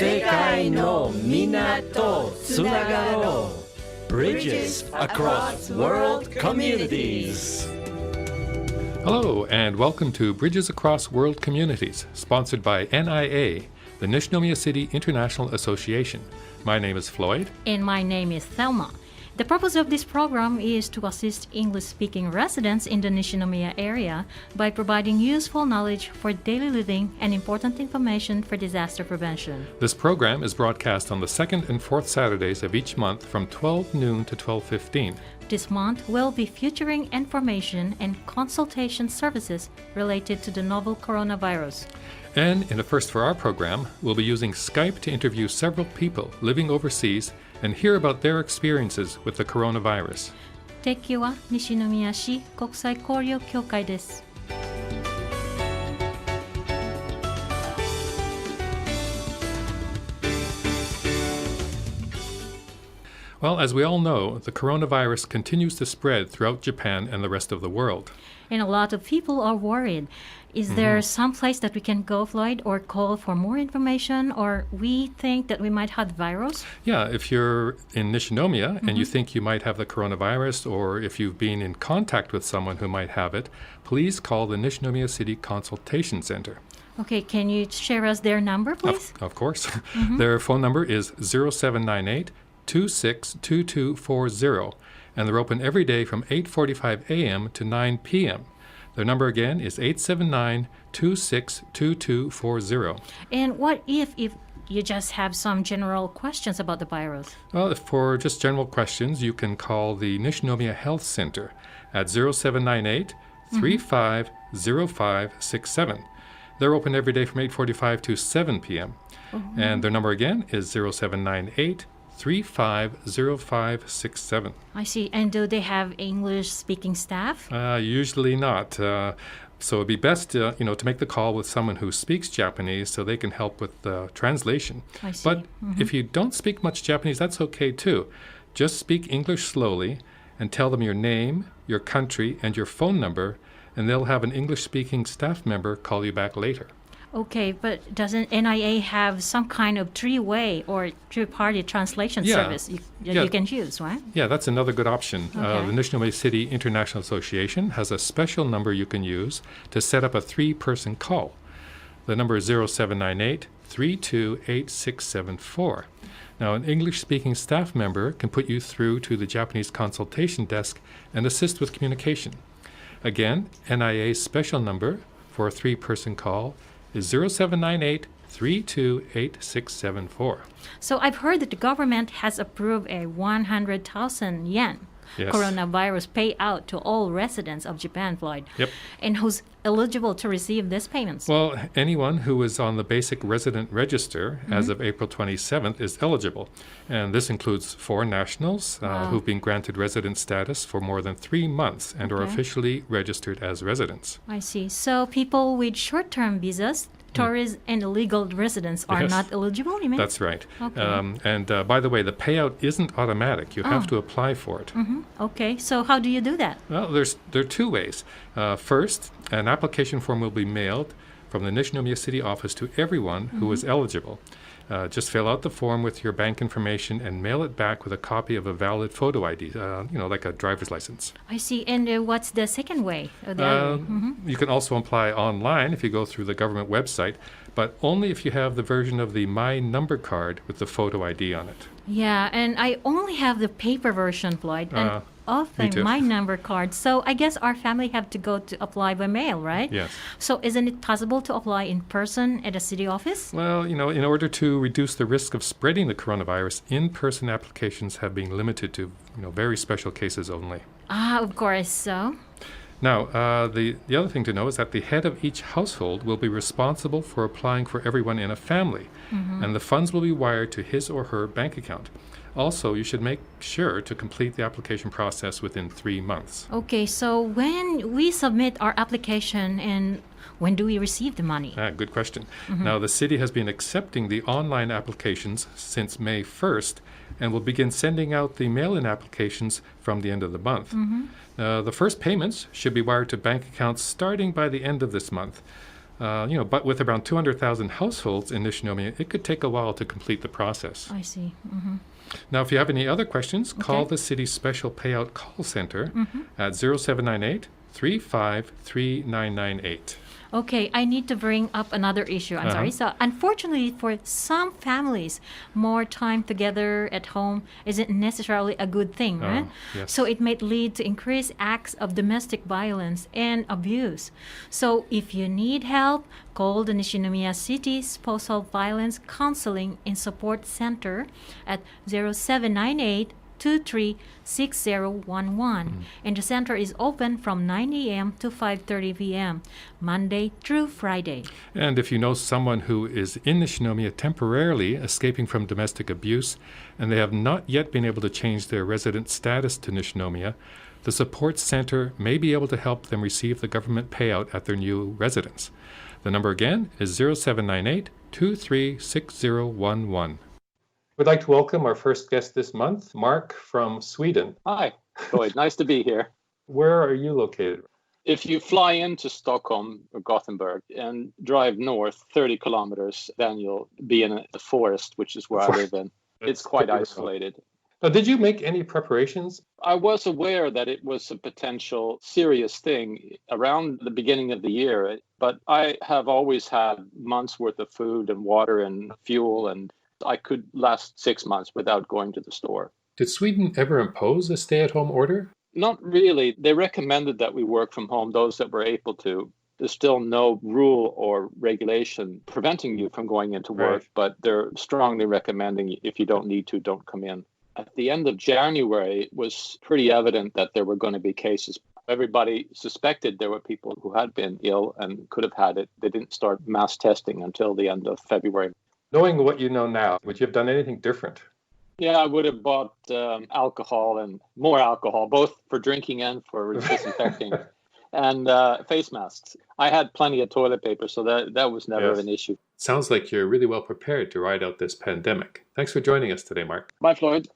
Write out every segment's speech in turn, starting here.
世界のみんなとつながろう Bridges across world communities. Hello, and welcome to Bridges Across World Communities, sponsored by NIA, the Nishinomiya City International Association. My name is Floyd. And my name is Thelma. The purpose of this program is to assist English-speaking residents in the Nishinomiya area by providing useful knowledge for daily living and important information for disaster prevention. This program is broadcast on the second and fourth Saturdays of each month from 12 noon to 12:15. This month will be featuring information and consultation services related to the novel coronavirus. And in a first for our program, we'll be using Skype to interview several people living overseas and hear about their experiences with the coronavirus. 敵は西宮市国際交流協会です。Well, as we all know, the coronavirus continues to spread throughout Japan and the rest of the world. And a lot of people are worried. Is there some place that we can go, Floyd, or call for more information, or we think that we might have the virus? Yeah, if you're in Nishinomiya and you think you might have the coronavirus, or if you've been in contact with someone who might have it, please call the Nishinomiya City Consultation Center. Okay, can you share us their number, please? Of course. Their phone number is 0798-262240, and they're open every day from 8:45 a.m. to 9 p.m. Their number again is 879-262240. And what if you just have some general questions about the virus? Well, if for just general questions, you can call the Nishinomiya Health Center at 0798-350567. They're open every day from 8:45 to 7 p.m. And their number again is 0798-350567. I see. And do they have English-speaking staff? Usually not. So it'd be best, to make the call with someone who speaks Japanese so they can help with the translation. I see. But if you don't speak much Japanese, that's okay too. Just speak English slowly and tell them your name, your country, and your phone number, and they'll have an English-speaking staff member call you back later. Okay, but doesn't NIA have some kind of three-way or three-party translation service you can use, right? Yeah, that's another good option. Okay. The Nishinomiya City International Association has a special number you can use to set up a three-person call. The number is 0798-328674. Now, an English-speaking staff member can put you through to the Japanese consultation desk and assist with communication. Again, NIA's special number for a three-person call is 0798-328674. So I've heard that the government has approved a 100,000 yen coronavirus payout to all residents of Japan, Floyd. Yep. And who's eligible to receive these payments? Well, anyone who is on the basic resident register as of April 27th is eligible. And this includes foreign nationals who've been granted resident status for more than 3 months and are officially registered as residents. I see. So people with short-term visas, tourists, and illegal residents are not eligible, you mean? That's right. Okay. By the way, the payout isn't automatic. You have to apply for it. Okay, so how do you do that? Well, there are two ways. First, an application form will be mailed from the Nishinomiya City office to everyone who is eligible. Just fill out the form with your bank information and mail it back with a copy of a valid photo ID, like a driver's license. I see. And what's the second way? You can also apply online if you go through the government website, but only if you have the version of the My Number card with the photo ID on it. Yeah, and I only have the paper version, Floyd, and me too. My Number card. So I guess our family have to go to apply by mail, right? Yes. So isn't it possible to apply in person at a city office? Well, in order to reduce the risk of spreading the coronavirus, in-person applications have been limited to, very special cases only. Of course, so. Now, the other thing to know is that the head of each household will be responsible for applying for everyone in a family, and the funds will be wired to his or her bank account. Also, you should make sure to complete the application process within 3 months. Okay, so when we submit our application and when do we receive the money? Good question. Now, the city has been accepting the online applications since May 1st and will begin sending out the mail-in applications from the end of the month. The first payments should be wired to bank accounts starting by the end of this month. But with around 200,000 households in Nishinomiya, it could take a while to complete the process. I see. Mm-hmm. Now, if you have any other questions, call the city's special payout call center at 0798 353998. Okay, I need to bring up another issue. I'm sorry. So, unfortunately, for some families, more time together at home isn't necessarily a good thing, right? Yes. So, it might lead to increased acts of domestic violence and abuse. So, if you need help, call the Nishinomiya City Spousal Violence Counseling and Support Center at 0798 236011, and the center is open from 9 a.m. to 5:30 p.m. Monday through Friday. And if you know someone who is in Nishinomiya temporarily escaping from domestic abuse and they have not yet been able to change their resident status to Nishinomiya, the support center may be able to help them receive the government payout at their new residence. The number again is 0798 236011. We'd like to welcome our first guest this month, Mark from Sweden. Hi, Lloyd. Nice to be here. Where are you located? If you fly into Stockholm or Gothenburg and drive north 30 kilometers, then you'll be in the forest, which is where I live in. It's quite isolated. Now, did you make any preparations? I was aware that it was a potential serious thing around the beginning of the year, but I have always had months worth of food and water and fuel, and I could last 6 months without going to the store. Did Sweden ever impose a stay-at-home order? Not really. They recommended that we work from home, those that were able to. There's still no rule or regulation preventing you from going into work, but they're strongly recommending if you don't need to, don't come in. At the end of January, it was pretty evident that there were going to be cases. Everybody suspected there were people who had been ill and could have had it. They didn't start mass testing until the end of February. Knowing what you know now, would you have done anything different? Yeah, I would have bought alcohol and more alcohol, both for drinking and for disinfecting, and face masks. I had plenty of toilet paper, so that was never an issue. Sounds like you're really well prepared to ride out this pandemic. Thanks for joining us today, Mark. Bye, Floyd.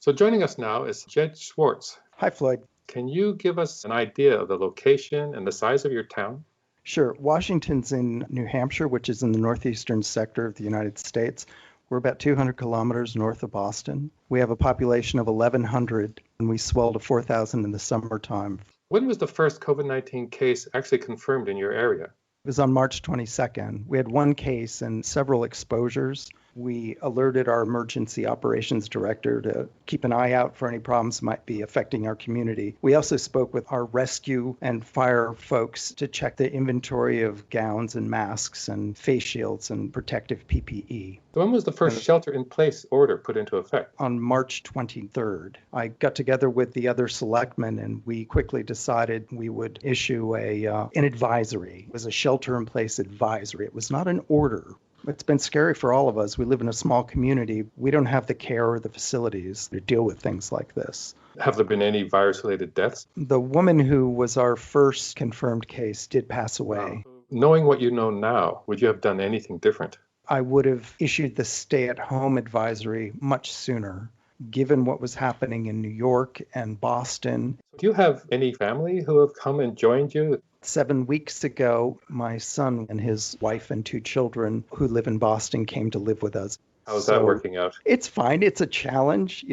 So joining us now is Jed Schwartz. Hi, Floyd. Can you give us an idea of the location and the size of your town? Sure. Washington's in New Hampshire, which is in the northeastern sector of the United States. We're about 200 kilometers north of Boston. We have a population of 1,100, and we swell to 4,000 in the summertime. When was the first COVID-19 case actually confirmed in your area? It was on March 22nd. We had one case and several exposures. We alerted our emergency operations director to keep an eye out for any problems that might be affecting our community. We also spoke with our rescue and fire folks to check the inventory of gowns and masks and face shields and protective PPE. When was the first shelter-in-place order put into effect? On March 23rd. I got together with the other selectmen and we quickly decided we would issue an advisory. It was a shelter-in-place advisory. It was not an order. It's been scary for all of us. We live in a small community. We don't have the care or the facilities to deal with things like this. Have there been any virus-related deaths? The woman who was our first confirmed case did pass away. Knowing what you know now, would you have done anything different? I would have issued the stay-at-home advisory much sooner, given what was happening in New York and Boston. Do you have any family who have come and joined you? 7 weeks ago, my son and his wife and 2 children who live in Boston came to live with us. How's that working out? It's fine. It's a challenge.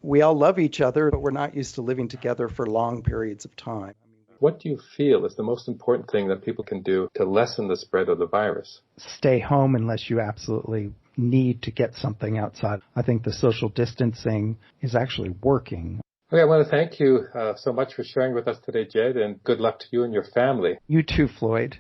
We all love each other, but we're not used to living together for long periods of time. What do you feel is the most important thing that people can do to lessen the spread of the virus? Stay home unless you absolutely need to get something outside. I think the social distancing is actually working. Okay, I want to thank you so much for sharing with us today, Jed, and good luck to you and your family. You too, Floyd.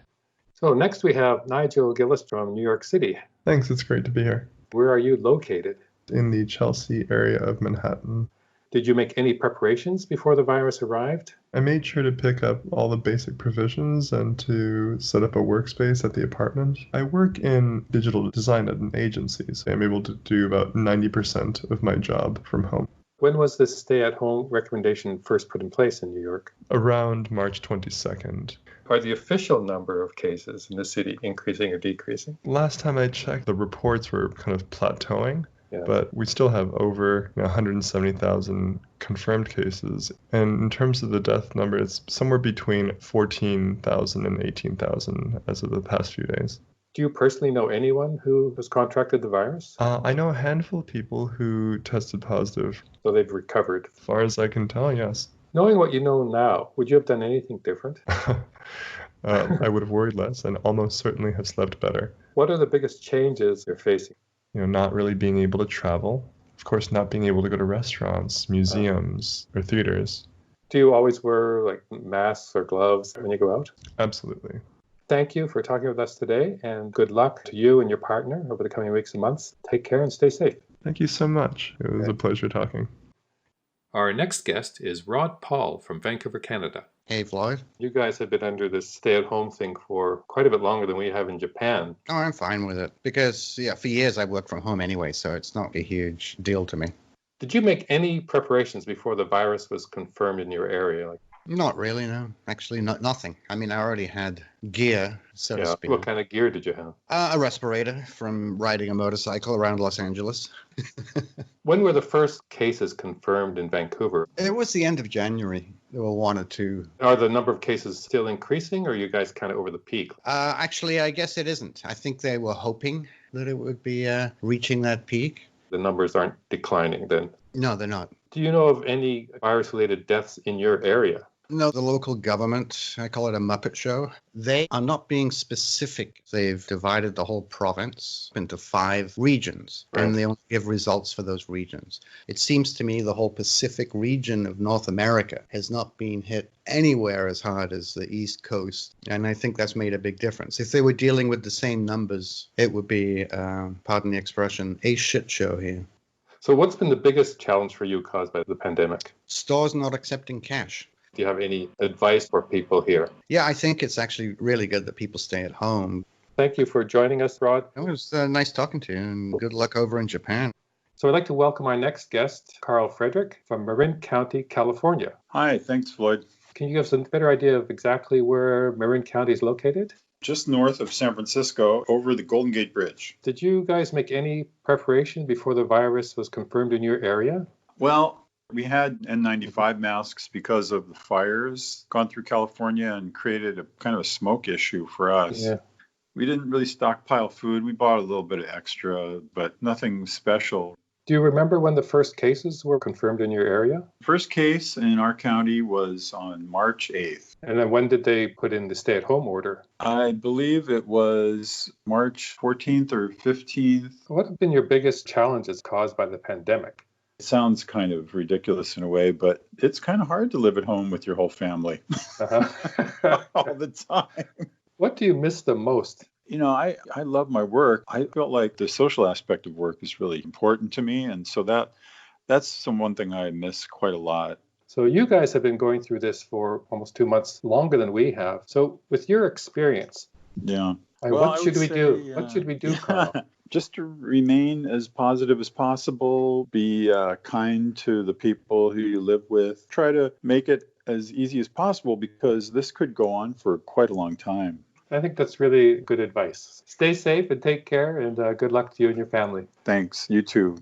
So next we have Nigel Gillis from New York City. Thanks, it's great to be here. Where are you located? In the Chelsea area of Manhattan. Did you make any preparations before the virus arrived? I made sure to pick up all the basic provisions and to set up a workspace at the apartment. I work in digital design at an agency, so I'm able to do about 90% of my job from home. When was this stay-at-home recommendation first put in place in New York? Around March 22nd. Are the official number of cases in the city increasing or decreasing? Last time I checked, the reports were kind of plateauing. Yeah. But we still have over 170,000 confirmed cases. And in terms of the death number, it's somewhere between 14,000 and 18,000 as of the past few days. Do you personally know anyone who has contracted the virus? I know a handful of people who tested positive. So they've recovered. As far as I can tell, yes. Knowing what you know now, would you have done anything different? I would have worried less and almost certainly have slept better. What are the biggest changes you're facing? Not really being able to travel. Of course, not being able to go to restaurants, museums, or theaters. Do you always wear like masks or gloves when you go out? Absolutely. Thank you for talking with us today, and good luck to you and your partner over the coming weeks and months. Take care and stay safe. Thank you so much. It was a pleasure talking. Our next guest is Rod Paul from Vancouver, Canada. Hey, Floyd. You guys have been under this stay-at-home thing for quite a bit longer than we have in Japan. Oh, I'm fine with it because, for years I worked from home anyway, so it's not a huge deal to me. Did you make any preparations before the virus was confirmed in your area? Not really, no. Actually, nothing. I mean, I already had gear, so to speak. What kind of gear did you have? A respirator from riding a motorcycle around Los Angeles. When were the first cases confirmed in Vancouver? It was the end of January. There were one or two. Are the number of cases still increasing, or are you guys kind of over the peak? Actually, I guess it isn't. I think they were hoping that it would be reaching that peak. The numbers aren't declining then? No, they're not. Do you know of any virus-related deaths in your area? No, the local government, I call it a Muppet show. They are not being specific. They've divided the whole province into 5 regions, and they only give results for those regions. It seems to me the whole Pacific region of North America has not been hit anywhere as hard as the East Coast, and I think that's made a big difference. If they were dealing with the same numbers, it would be, pardon the expression, a shit show here. So what's been the biggest challenge for you caused by the pandemic? Stores not accepting cash. Do you have any advice for people here? Yeah, I think it's actually really good that people stay at home. Thank you for joining us, Rod. It was nice talking to you, and good luck over in Japan. So I'd like to welcome our next guest, Carl Frederick from Marin County, California. Hi, thanks, Floyd. Can you give us a better idea of exactly where Marin County is located? Just north of San Francisco, over the Golden Gate Bridge. Did you guys make any preparation before the virus was confirmed in your area? Well, we had N95 masks because of the fires gone through California and created a kind of a smoke issue for us. Yeah. We didn't really stockpile food. We bought a little bit of extra, but nothing special. Do you remember when the first cases were confirmed in your area? First case in our county was on March 8th. And then when did they put in the stay-at-home order? I believe it was March 14th or 15th. What have been your biggest challenges caused by the pandemic? It sounds kind of ridiculous in a way, but it's kind of hard to live at home with your whole family all the time. What do you miss the most? I love my work. I felt like the social aspect of work is really important to me. And so that's one thing I miss quite a lot. So you guys have been going through this for almost 2 months longer than we have. So with your experience, yeah, what should we do? What should we do, Carl? Just to remain as positive as possible, be kind to the people who you live with. Try to make it as easy as possible because this could go on for quite a long time. I think that's really good advice. Stay safe and take care, and good luck to you and your family. Thanks. You too.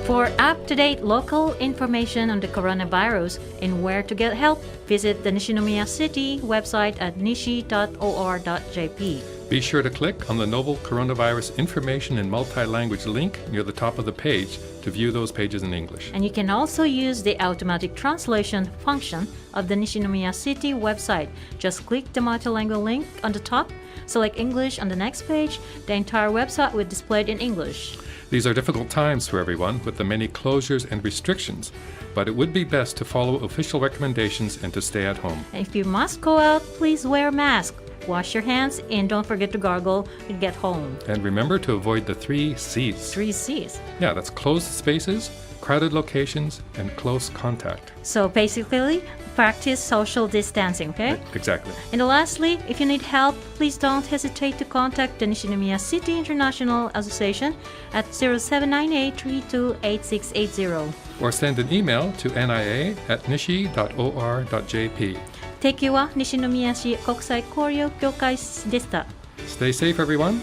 For up-to-date local information on the coronavirus and where to get help, visit the Nishinomiya City website at nishi.or.jp. Be sure to click on the Novel Coronavirus Information in Multi-Language link near the top of the page to view those pages in English. And you can also use the automatic translation function of the Nishinomiya City website. Just click the multilingual link on the top, select English on the next page. The entire website will be displayed in English. These are difficult times for everyone with the many closures and restrictions, but it would be best to follow official recommendations and to stay at home. And if you must go out, please wear a mask. Wash your hands and don't forget to gargle when you get home. And remember to avoid the 3 C's. 3 C's. Yeah, that's closed spaces, crowded locations, and close contact. So basically, practice social distancing, okay? Exactly. And lastly, if you need help, please don't hesitate to contact the Nishinomiya City International Association at 0798-328680. Or send an email to nia@nishi.or.jp. 敵は西宮市国際交流協会でした。 Stay safe, everyone,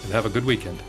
and have a good weekend.